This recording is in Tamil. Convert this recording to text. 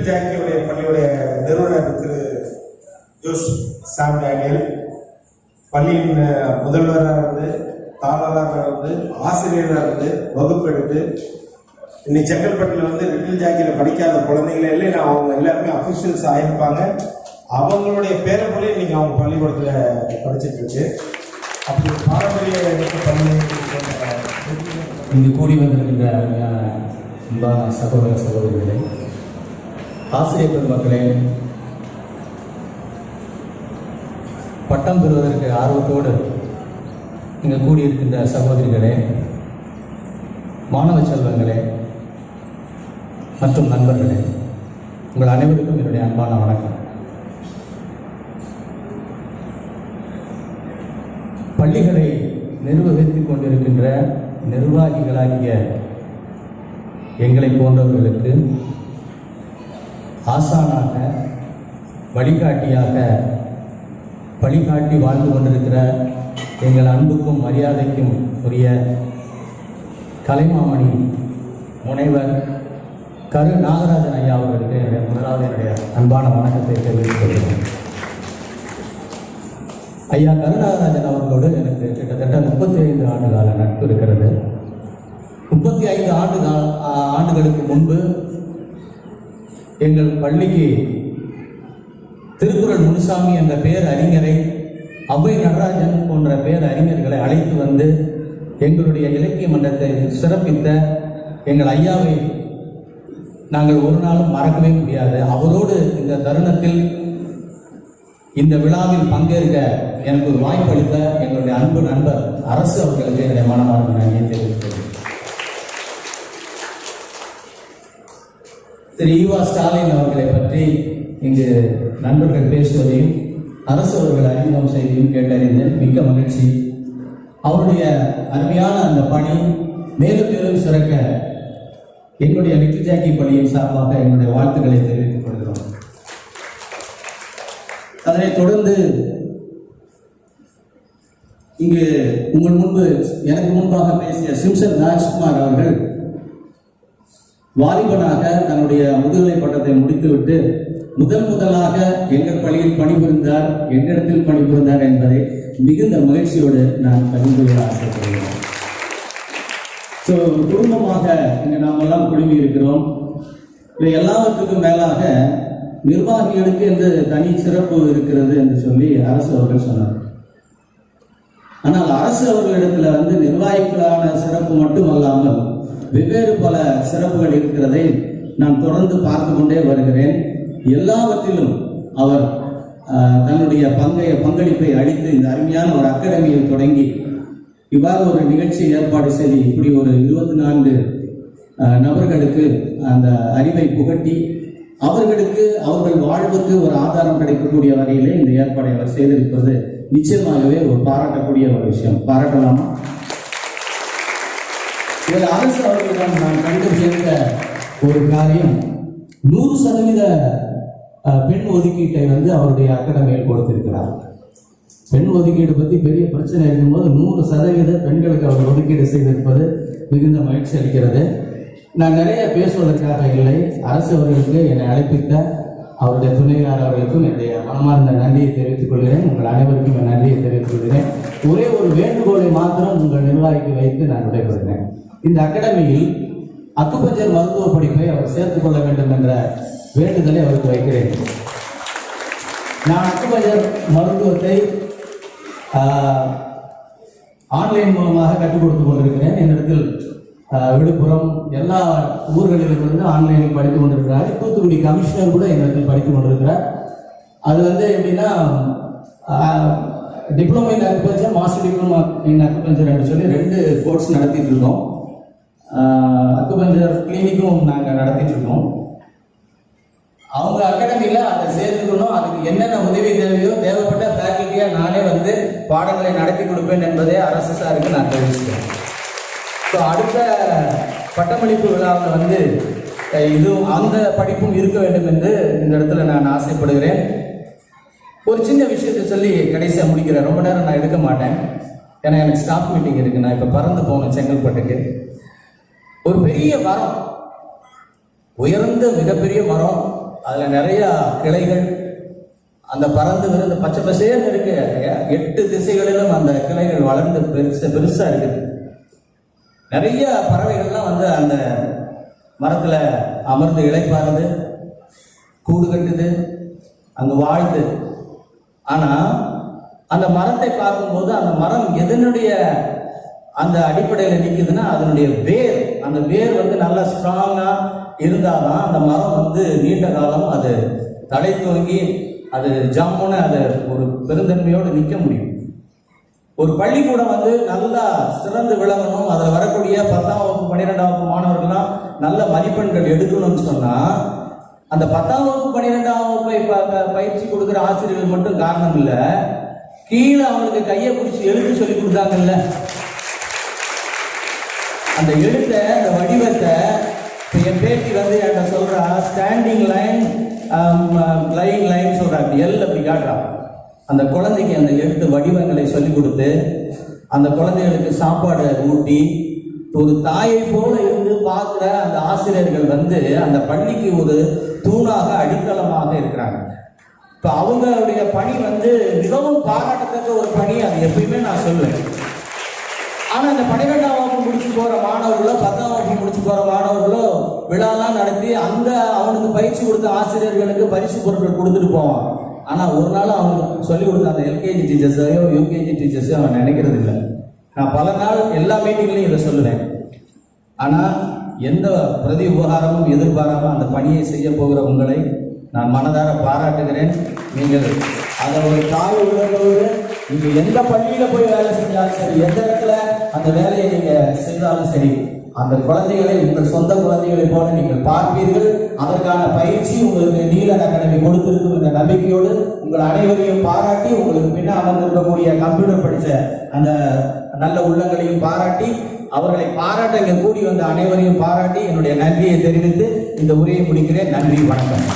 லிட்டில் ஜாக்கியுடைய பள்ளியுடைய நிறுவனர் திரு ஜோஸ் சாம் டேனியல், பள்ளியின் முதல்வராக இருந்து, தாளராக இருந்து, ஆசிரியராக இருந்து, வகுப்பெடுத்து இன்னைக்கு செங்கல்பட்டில் வந்து லிட்டில் ஜாக்கியில் படிக்காத குழந்தைகளே இல்லை, அவங்க எல்லாருமே அஃபிஷியல்ஸ் ஆகியிருப்பாங்க. அவங்களுடைய பேரப்பிள்ளை இன்னைக்கு அவங்க பள்ளிக்கூடத்தில் படிச்சுட்டு இருக்கு. அப்படி ஒரு பாரம்பரிய பள்ளி இங்கு கூடி வந்திருக்கின்ற அன்பான சகோதர சகோதரிகளே, ஆசிரியர் பெருமக்களே, பட்டம் பெறுவதற்கு ஆர்வத்தோடு இங்கு கூடியிருக்கின்ற சகோதரிகளே, மாணவ செல்வங்களே மற்றும் நண்பர்களே, உங்கள் அனைவருக்கும் என்னுடைய அன்பான வணக்கம். பள்ளிகளை நிர்வகித்துக் கொண்டிருக்கின்ற நிர்வாகிகளாகிய எங்களை போன்றவர்களுக்கு ஆசானாக, வழிகாட்டியாக வழிகாட்டி வாழ்ந்து கொண்டிருக்கிற எங்கள் அன்புக்கும் மரியாதைக்கும் உரிய கலைமாமணி முனைவர் கரு நாகராஜன் ஐயா அவர்களுக்கு என்னுடைய முதலாவது என்னுடைய அன்பான வணக்கத்தை தெரிவித்துக் கொள்கிறேன். ஐயா கரு நாகராஜன் அவர்களோடு எனக்கு கிட்டத்தட்ட 35 ஆண்டு கால நட்பு இருக்கிறது. 35 ஆண்டுகளுக்கு முன்பு எங்கள் பள்ளிக்கு திருக்குறள் முனுசாமி என்ற பேர் அறிஞரை, அவ்வை நடராஜன் போன்ற பேர் அறிஞர்களை அழைத்து வந்து எங்களுடைய இலக்கிய மன்றத்தை சிறப்பித்த எங்கள் ஐயாவை நாங்கள் ஒரு நாளும் மறக்கவே முடியாது. அவரோடு இந்த தருணத்தில் இந்த விழாவில் பங்கேற்க எனக்கு ஒரு வாய்ப்பு அளித்த எங்களுடைய அன்பு நண்பர் அரசு அவர்களுக்கு என்னுடைய மனமார்ந்த நன்றியை தெரிவித்துள்ளேன். திரு ஈவா ஸ்டாலின் அவர்களை பற்றி இங்கு நண்பர்கள் பேசுவதையும் அரசு அவர்கள் அறிமுகம் செய்தியும் கேட்டறிந்தேன். மிக்க மகிழ்ச்சி. அவருடைய அருமையான அந்த பணி மேலும் மேலும் சிறக்க எங்களுடைய லிட்டில் ஜாக்கி பள்ளியின் சார்பாக என்னுடைய வாழ்த்துக்களை தெரிவித்துக் கொள்கிறோம். அதனைத் தொடர்ந்து இங்கு உங்கள் முன்பு எனக்கு முன்பாக பேசிய சிம்சன் ராஜ்குமார் அவர்கள் வாலிபனாக தன்னுடைய முதுகலை பட்டத்தை முடித்துவிட்டு முதலாக எங்கள் பள்ளியில் பணிபுரிந்தார், என்னிடத்தில் பணிபுரிந்தார் என்பதை மிகுந்த மகிழ்ச்சியோடு நான் பகிர்ந்து கொள்ள ஆசைப்படுகிறேன். ஸோ குடும்பமாக இங்கே நாம் எல்லாம் குழுமி இருக்கிறோம். இது எல்லாவற்றுக்கும் மேலாக நிர்வாகிகளுக்கு எந்த தனி சிறப்பு இருக்கிறது என்று சொல்லி அரசு அவர்கள் சொன்னார். ஆனால் அரசு அவர்களிடத்துல வந்து நிர்வாகிகளான சிறப்பு மட்டுமல்லாமல் வெவ்வேறு பல சிறப்புகள் இருக்கிறதை நான் தொடர்ந்து பார்த்து கொண்டே வருகிறேன். எல்லாவற்றிலும் அவர் தன்னுடைய பங்களிப்பை அளித்து இந்த அருமையான ஒரு அகாடமியை தொடங்கி இவ்வாறு ஒரு நிகழ்ச்சி ஏற்பாடு செய்து இப்படி ஒரு 24 நபர்களுக்கு அந்த அறிவை புகட்டி அவர்களுக்கு அவர்கள் வாழ்வுக்கு ஒரு ஆதாரம் கிடைக்கக்கூடிய வகையிலே இந்த ஏற்பாடை அவர் செய்திருப்பது நிச்சயமாகவே ஒரு பாராட்டக்கூடிய ஒரு விஷயம். பாராட்டலாமா? இதில் அரசு அவர்களிடம் நான் கண்டு சேர்ந்த ஒரு காரியம், 100% பெண் ஒதுக்கீட்டை வந்து அவருடைய அகாடமியில் கொடுத்திருக்கிறார். பெண் ஒதுக்கீடு பற்றி பெரிய பிரச்சனை இருக்கும்போது 100% பெண்களுக்கு அவர் ஒதுக்கீடு செய்திருப்பது மிகுந்த மகிழ்ச்சி அளிக்கிறது. நான் நிறைய பேசுவதற்காக இல்லை, அரசு அவர்களுக்கு என்னை அழைப்பித்த அவருடைய துணைவியார் அவர்களுக்கும் என்னுடைய மனமார்ந்த நன்றியை தெரிவித்துக் கொள்கிறேன். உங்கள் அனைவருக்கும் என் நன்றியை தெரிவித்துக் கொள்கிறேன். ஒரே ஒரு வேண்டுகோளை மாத்திரம் உங்கள் நிர்வாகிக்கு வைத்து நான் விடைபெறுகிறேன். இந்த அகாடமியில் அக்குபஞ்சர் மருத்துவ படிப்பை அவர் சேர்த்துக் கொள்ள வேண்டும் என்ற வேண்டுதலை அவருக்கு வைக்கிறேன். நான் அக்குபஞ்சர் மருத்துவத்தை ஆன்லைன் மூலமாக கற்றுக் கொடுத்து கொண்டிருக்கிறேன். என்னிடத்தில் விழுப்புரம் எல்லா ஊர்களிலிருந்து ஆன்லைனில் படித்து கொண்டிருக்கிறார். தூத்துக்குடி கமிஷனர் கூட என்னிடத்தில் படித்து கொண்டிருக்கிறார். அது வந்து எப்படின்னா diploma in acupuncture, master diploma in acupuncture என்று சொல்லி 2 கோர்ஸ் நடத்திட்டு இருக்கோம். அக்குபஞ்சர் கிளினிக்கும் நாங்கள் நடத்திட்டு இருக்கோம். அவங்க அகாடமியில் அதை சேர்த்துக்கணும், அதுக்கு என்னென்ன உதவி தேவையோ தேவைப்பட்ட ஃபேக்கல்ட்டியாக நானே வந்து பாடங்களை நடத்தி கொடுப்பேன் என்பதே அரசு சாருக்கு நான் தெரிவிச்சுக்கிறேன். ஸோ அடுத்த பட்டமளிப்பு விழாவில் வந்து இதுவும் அந்த படிப்பும் இருக்க வேண்டும் என்று இந்த இடத்துல நான் ஆசைப்படுகிறேன். ஒரு சின்ன விஷயத்தை சொல்லி கடைசியாக முடிக்கிறேன். ரொம்ப நேரம் நான் எடுக்க மாட்டேன், ஏன்னா எனக்கு ஸ்டாஃப் மீட்டிங் இருக்குது. நான் இப்போ பறந்து போகணும் செங்கல்பட்டுக்கு. ஒரு பெரிய மரம், உயர்ந்த மிகப்பெரிய மரம் அதுல நிறைய கிளைகள், அந்த பறந்து விருந்து பச்சை பசேர்னு இருக்கு. 8 திசைகளிலும் அந்த கிளைகள் வளர்ந்து பெருசா இருக்குது. நிறைய பறவைகள்லாம் வந்து அந்த மரத்துல அமர்ந்து இளைப்பாருது, கூடு கட்டுது, அங்க வாழ்ந்து. ஆனா அந்த மரத்தை பார்க்கும்போது அந்த மரம் எதனுடைய அந்த அடிப்படையில் நிற்குதுன்னா அதனுடைய வேர், அந்த வேர் வந்து நல்லா ஸ்ட்ராங்கா இருந்தாதான் அந்த மரம் வந்து நீண்ட காலம் அது தலை துவங்கி அது ஜம்முன்னு அது ஒரு பெருந்தன்மையோடு நிற்க முடியும். ஒரு பள்ளிக்கூடம் வந்து நல்லா சிறந்து விளங்கணும், அதில் வரக்கூடிய 10ஆம் வகுப்பு 12ஆம் வகுப்பு மாணவர்கள்லாம் நல்ல மதிப்பெண்கள் எடுக்கணும்னு சொன்னா அந்த 10ஆம் வகுப்பு 12ஆம் வகுப்பை பயிற்சி கொடுக்குற ஆசிரியர்கள் மட்டும் காரணம் இல்லை, கீழே அவங்களுக்கு கையை பிடிச்சி எழுத்து சொல்லி கொடுத்தாங்கல்ல, அந்த எழுத்த அந்த வடிவத்தை. இப்போ என் பேட்டி வந்து என்கிட்ட சொல்றா ஸ்டாண்டிங் லைன் லைன் லைன் சொல்றா, அப்படி எல் அப்படி காட்டுறா. அந்த குழந்தைக்கு அந்த எழுத்து வடிவங்களை சொல்லிக் கொடுத்து அந்த குழந்தைகளுக்கு சாப்பாடு ஊட்டி ஒரு தாயை போல இருந்து பார்க்குற அந்த ஆசிரியர்கள் வந்து அந்த பள்ளிக்கு ஒரு தூணாக அடித்தளமாக இருக்கிறாங்க. இப்போ அவங்களுடைய பணி வந்து மிகவும் பாராட்டத்தக்க ஒரு பணி, அது எப்பயுமே நான் சொல்லுவேன். ஆனால் அந்த 12ஆம் வகுப்பு முடிச்சு போகிற மாணவர்களோ 10ஆம் வகுப்பு முடிச்சு போகிற மாணவர்களோ விழாலாம் நடத்தி அந்த அவனுக்கு பயிற்சி கொடுத்த ஆசிரியர்களுக்கு பரிசு பொருட்கள் கொடுத்துட்டு போவான். ஆனால் ஒரு நாள் அவனுக்கு சொல்லிக் கொடுத்த அந்த எல்கேஜி டீச்சர்ஸையோ யூகேஜி டீச்சர்ஸையோ அவன் நினைக்கிறது இல்லை. நான் பல நாள் எல்லா மீட்டிங்லையும் இதை சொல்லுவேன். ஆனால் எந்த பிரதி உபகாரமும் எதிர்பாராமல் அந்த பணியை செய்ய போகிற உங்களை நான் மனதார பாராட்டுகிறேன். நீங்கள் அதை ஒரு தாய் உள்ளதோடு நீங்கள் எந்த பள்ளியில் போய் வேலை செஞ்சாலும் சரி, எந்த இடத்துல அந்த வேலையை நீங்கள் செய்தாலும் சரி, அந்த குழந்தைகளை உங்கள் சொந்த குழந்தைகளை போல நீங்கள் பார்ப்பீர்கள். அதற்கான பயிற்சி உங்களுக்கு நீலன் அகாடமி கொடுத்திருக்கும் என்ற நம்பிக்கையோடு உங்கள் அனைவரையும் பாராட்டி, உங்களுக்கு பின்ன அமர்ந்திருக்கக்கூடிய கம்ப்யூட்டர் படித்த அந்த நல்ல உள்ளங்களையும் பாராட்டி, அவர்களை பாராட்ட இங்கே கூடி வந்த அனைவரையும் பாராட்டி என்னுடைய நன்றியை தெரிவித்து இந்த உரையை முடிக்கிறேன். நன்றி, வணக்கம்.